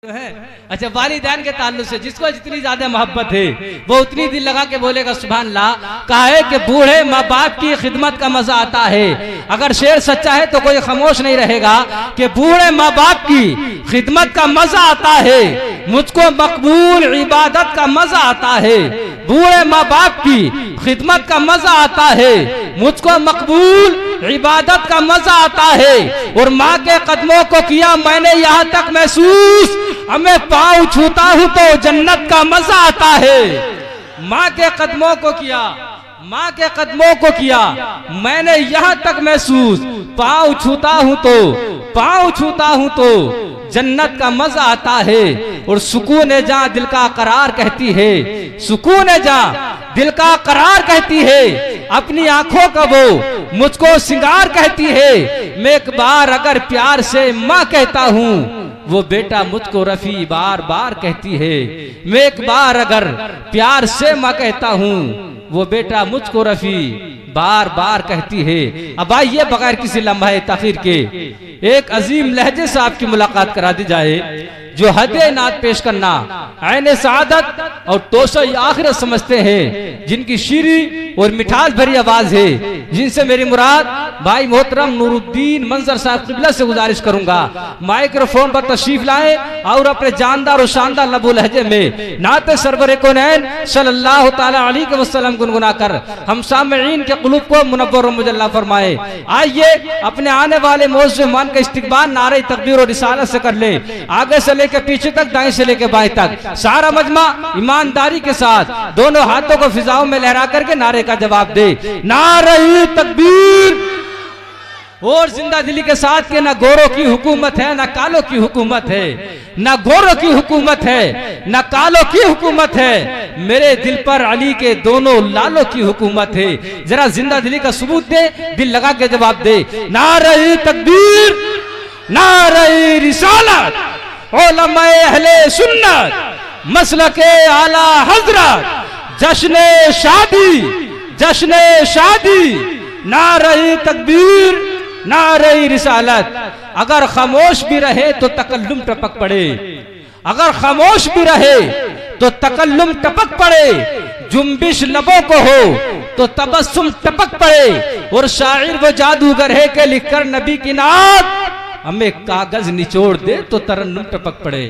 है। अच्छा, वालिदैन के ताल्लुक से जिसको जितनी ज्यादा मोहब्बत है वो उतनी दिल लगा के बोलेगा सुभान अल्लाह। कहा है कि बूढ़े माँ बाप की खिदमत का मजा आता है। अगर शेर सच्चा है तो कोई खामोश नहीं रहेगा कि बूढ़े माँ बाप की खिदमत का मजा आता है, मुझको मकबूल इबादत का मजा आता है। बूढ़े माँ बाप की खिदमत का मजा आता है, मुझको मकबूल इबादत का मजा आता है। और माँ के कदमों को किया मैंने यहाँ तक महसूस, अब मैं पाँव छूता हूँ तो जन्नत का मजा आता है। माँ के कदमों को किया, माँ के कदमों को किया मैंने यहाँ तक महसूस, पाँव छूता हूँ तो, पाँव छूता हूँ तो जन्नत का मजा आता है। और सुकून जहाँ दिल का करार कहती है, सुकून जहाँ दिल का करार कहती है, अपनी आंखों का वो मुझको सिंगार कहती है। मैं एक बार अगर प्यार से माँ कहता हूँ, वो बेटा मुझको रफी बार बार कहती है। मैं एक बार अगर प्यार से माँ कहता हूँ, वो बेटा मुझको रफी बार बार कहती है। अब आइए बगैर किसी लम्हे ताखीर के एक अजीम लहजे से आपकी मुलाकात करा दी जाए, जो हदे नात पेश करना ऐने सादत और तोशा आखिरत समझते हैं, जिनकी शीरी और मिठास भरी आवाज है, जिनसे मेरी मुराद भाई मोहतरम नूरुद्दीन मंजर साहब क़िबला से गुजारिश करूंगा माइक्रोफोन पर तशरीफ लाएं और अपने जानदार और शानदार लबो लहजे में नाते सरवर कौनैन सल्लल्लाहु ताला अलैहि वसल्लम गुनगुना कर हम सामईन के क़ुलूब को मुनव्वर और मुजल्ला फरमाए। आइए अपने आने वाले मौजूद मेहमान का इस्तकबाल नारे तकबीर और रिसालत से कर ले। आगे से लेकर पीछे तक, दाएं से लेकर बाएं तक सारा मजमा ईमानदारी के साथ दोनों हाथों को फिजाओं में लहरा करके नारे का जवाब दे। नारे तकबीर। और जिंदा दिली के साथ के ना गोरों की हुकूमत है, ना कालों की हुकूमत है, ना गोरों की हुकूमत है, ना कालों की हुकूमत है। मेरे दिल पर अली के दोनों लालों की हुकूमत है। जरा जिंदा दिली का सबूत दे, दिल लगा के जवाब दे। नारे तकबीर, नारे रिसालत, उलमाए अहले सुन्नत, मसलके आला हजरत, जश्ने शादी, जश्ने शादी, नारे तकबीर, नारे रिसालत। अगर खामोश भी रहे तो तकल्लुम टपक पड़े, अगर खामोश भी रहे तो तकल्लुम टपक पड़े। जुम्बिश लबों को हो तो तबस्सुम टपक पड़े। और शायर वो जादूगर है के लिखकर नबी की नात, हमें कागज निचोड़ दे तो तरन्नुम टपक पड़े।